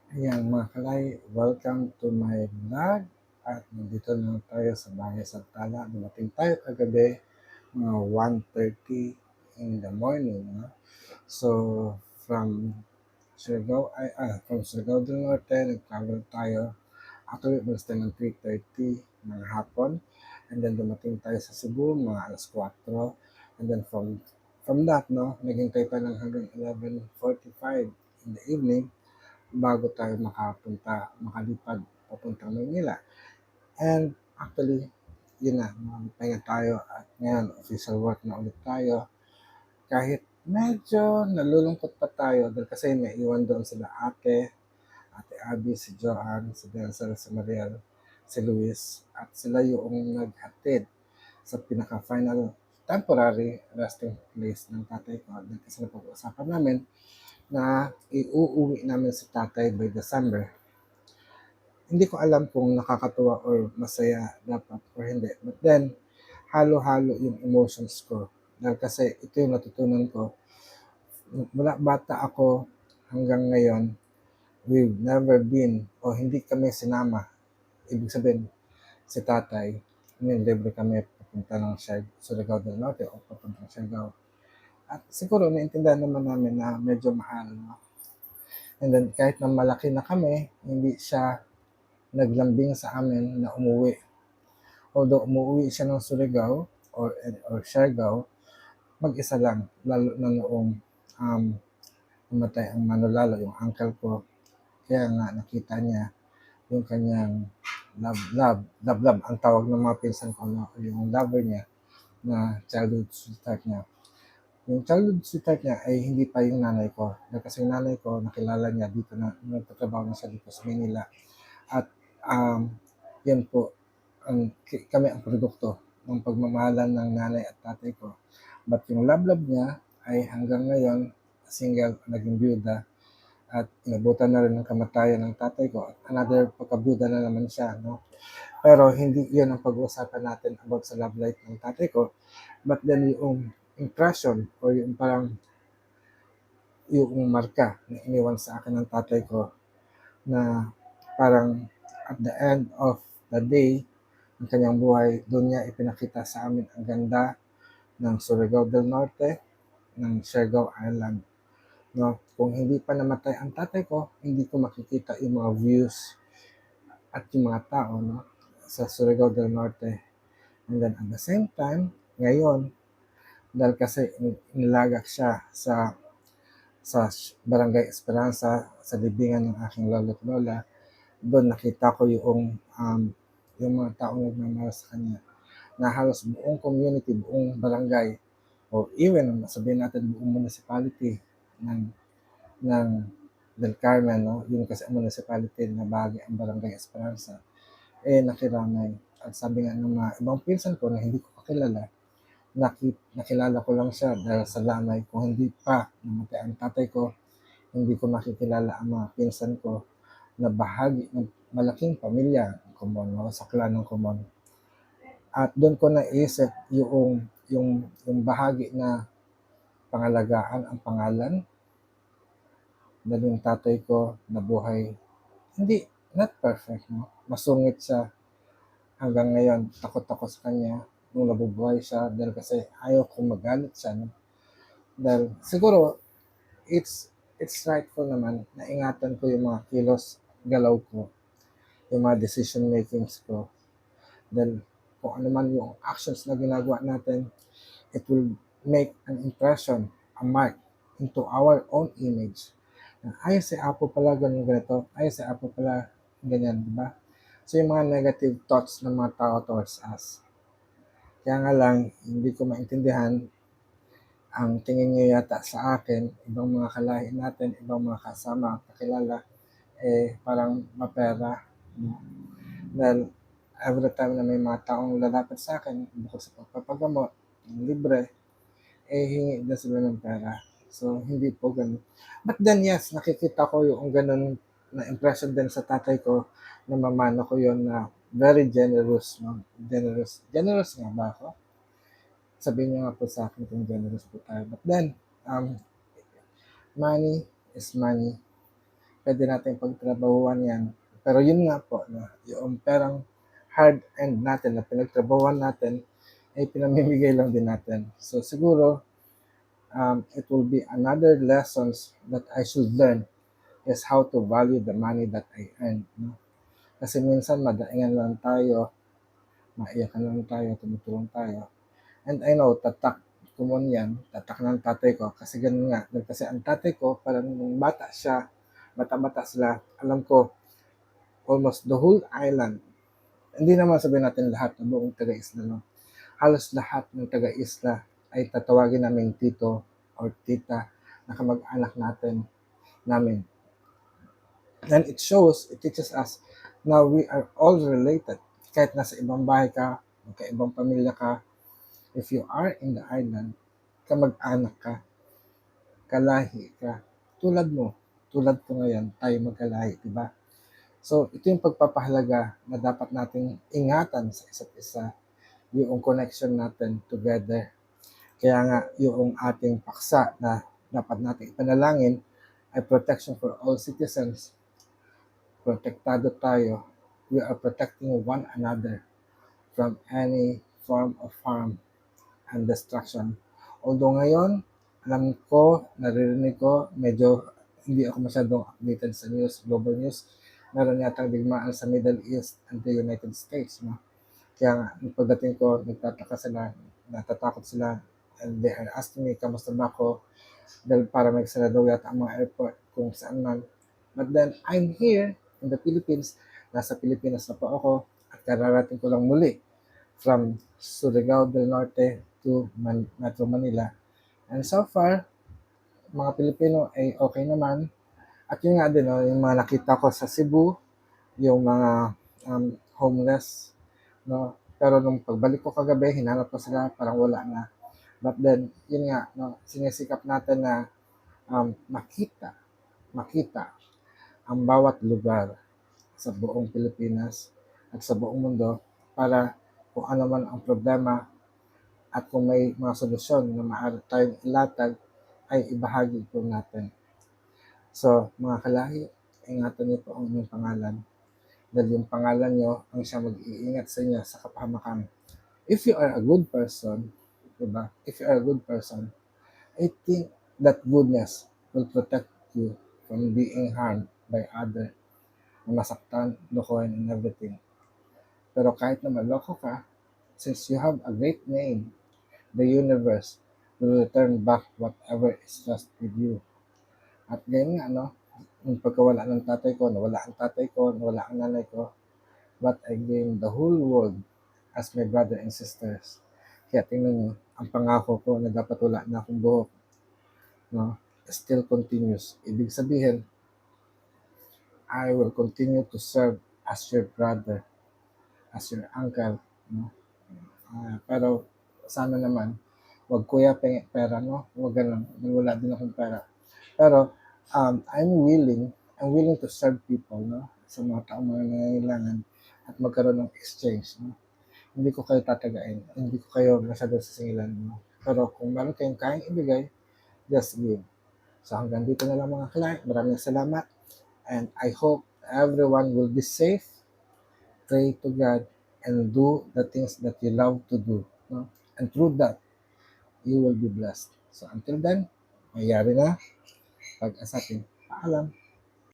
Ayan mga kalay, welcome to my vlog at nandito na tayo sa Bahay Santana. Dumating tayo kagabi mga 1:30 in the morning. No? So from Surigao del Norte, nag-travel tayo. Actually, umalis tayo ng 3:30 ng hapon. And then dumating tayo sa Cebu mga alas 4. And then from that, no, naghintay tayo ng hanggang 11:45 in the evening bago tayo makalipad papuntang Maynila. And actually, yun na, magpahinga tayo at ngayon official work na ulit tayo. Kahit medyo nalulungkot pa tayo dahil kasi naiwan doon sila Ate Abby, si Joanne, si Denzel, si Mariel, si Luis, at sila yung naghatid sa pinaka-final temporary resting place ng tatay ko. Dahil kasi napag-uusapan namin na iuuwi namin si tatay by December. Hindi ko alam kung nakakatuwa or masaya dapat or hindi. But then, halo-halo yung emotions ko. Dahil kasi ito yung natutunan ko. Mula bata ako hanggang ngayon, we've never been o hindi kami sinama. Ibig sabihin, si tatay, libre kami papunta ng Surigao del Norte o papunta ng Siargao. At siguro naintindihan naman namin na medyo mahal. No? And then kahit na malaki na kami, hindi siya naglambing sa amin na umuwi. Although umuwi siya ng Surigao or Siargao, mag-isa lang, lalo na noong um, namatay ang Manolalo, yung uncle ko. Kaya nga nakita niya yung kanyang love, ang tawag ng mga pinsan ko, no? Yung lover niya na childhood sweetheart niya. Yung childhood sweetheart niya ay hindi pa yung nanay ko. Dahil kasi yung nanay ko, nakilala niya dito na nagtatrabaho na siya dito sa Manila. At um, yan po, kami ang produkto ng pagmamahalan ng nanay at tatay ko. But yung love niya ay hanggang ngayon, single, naging byuda at inabutan na rin ng kamatayan ng tatay ko. At another pagkabyuda na naman siya. No? Pero hindi yun ang pag-uusapan natin about sa love life ng tatay ko. But then yung impression or yung parang yung marka na iniwan sa akin ng tatay ko na parang at the end of the day ng kanyang buhay, doon niya ipinakita sa amin ang ganda ng Surigao del Norte, ng Siargao Island. No? Kung hindi pa namatay ang tatay ko, hindi ko makikita yung mga views at yung mga tao, no? Sa Surigao del Norte. And then at the same time, ngayon, dahil kasi nilagak siya sa Barangay Esperanza, sa libingan ng aking lolo at lola, doon nakita ko yung mga taong nagmamahal sa kanya na halos buong community, buong barangay, o even sabihin natin buong municipality ng ng Del Carmen, no? Yung kasi ang municipality na bahagi ang Barangay Esperanza, nakiramay. At sabi nga ng mga ibang pinsan ko na hindi ko kakilala, nakilala ko lang siya dahil sa lamay. Kung hindi pa namatay ang tatay ko, hindi ko makikilala ang mga pinsan ko na bahagi ng malaking pamilya ng Kumon, no? Sa clan ng Kumon. At doon ko naisip yung bahagi na pangalagaan ang pangalan dahil yung tatay ko nabuhay hindi, not perfect, no? Masungit siya hanggang ngayon. Takot ako sa kanya nung nabubuhay siya dahil kasi ayaw kong magalit siya, no? Dahil siguro it's rightful naman na ingatan ko yung mga kilos, galaw ko, yung mga decision makings ko. Dahil kung ano man yung actions na ginagawa natin, it will make an impression, a mark into our own image. Ay, si Apo pala ganun ganito. Ay, si Apo pala ganyan, di ba? So, yung mga negative thoughts ng mga tao towards us. Kaya nga lang, hindi ko maintindihan ang tingin niyo yata sa akin, ibang mga kalahi natin, ibang mga kasama, kakilala, parang mapera. Dahil every time na may mga taong lalapit sa akin, bukod sa pagpapagamot, libre, hingi na sila ng pera. So, hindi po ganun. But then, yes, nakikita ko yung ganun na impression din sa tatay ko na mamano ko yon na very generous. No? Generous. Generous nga ba ako? Sabihin niyo nga po sa akin kung generous po tayo. But then, money is money. puwede nating pagtrabahuhan 'yan. Pero yun nga po 'no, yung perang hard-earned natin na pinagtrabahuhan natin, ay pinamimigay lang din natin. So siguro, it will be another lessons that I should learn is how to value the money that I earn 'no. Kasi minsan madaingan lang tayo, maiyakan lang tayo, tumutulong tayo. And I know tatak ko man 'yan, tatak ng tatay ko kasi gano'n nga, dahil kasi ang tatay ko parang nung bata siya, bata-bata sila, alam ko almost the whole island, hindi naman sabihin natin lahat ng buong taga-isla 'no, halos lahat ng taga-isla ay tatawagin naming tito or tita na kamag-anak namin. And it shows, it teaches us na we are all related. Kahit nasa ibang bahay ka, magkaibang pamilya ka, if you are in the island, kamag-anak ka, kalahi ka, tulad mo, tulad ko ngayon, tayo magkalahi, di ba? So, ito yung pagpapahalaga na dapat nating ingatan sa isa't isa, yung connection natin together. Kaya nga, yung ating paksa na dapat nating ipanalangin ay protection for all citizens. Protektado tayo. We are protecting one another from any form of harm and destruction. Although ngayon, alam ko, naririnig ko, medyo hindi ako masyadong updated sa news, global news. Meron yatang digmaan sa Middle East and the United States. No? Kaya nga, nung pagdating ko, nagtataka sila, natatakot sila, and they are asking me, kamusta ba ako? Dahil para magsara daw yata ang mga airport kung saan man. But then, I'm here in the Philippines. Nasa Pilipinas na po ako at kararating ko lang muli from Surigao del Norte to Metro Manila. And so far, mga Pilipino ay okay naman. At yun nga din, no, yung mga nakita ko sa Cebu, yung mga homeless, no. Pero nung pagbalik ko kagabi, hinanap ko sila, parang wala na. But then, yun nga, no, sinisikap natin na makita ang bawat lugar sa buong Pilipinas at sa buong mundo para kung ano man ang problema at kung may mga solusyon na maaari tayong ilatag ay ibahagi po natin. So, mga kalahi, ingatan niyo po ang inyong pangalan dahil yung pangalan niyo ang siya mag-iingat sa inyo sa kapahamakan. If you are a good person, diba? If you are a good person, I think that goodness will protect you from being harmed by other na masaktan, lokohin, and everything. Pero kahit na maloko ka, since you have a great name, the universe will return back whatever is lost with you. At ganyan nga, no? Yung pagkawala ng tatay ko, nawala ang tatay ko, nawala ang nanay ko, but I gained the whole world as my brother and sisters. Kaya tingnan nyo, ang pangako ko na dapat wala na akong buhok, no? Still continues. Ibig sabihin, I will continue to serve as your brother, as your uncle, no? Pero sana naman, wag kuya pengi pera, no? Wag ganun, wala din akong pera. Pero I'm willing to serve people, no? Sa mga taong mga nangangailangan at magkaroon ng exchange, no? Hindi ko kayo tatagain, hindi ko kayo masyadong sisingilan, no? Pero kung meron kayong kayang ibigay, just give. So hanggang dito na lang mga kalay. Maraming salamat. And I hope everyone will be safe, pray to God, and do the things that you love to do. No? And through that, you will be blessed. So until then, mayari na. Pag-asatin. Paalam.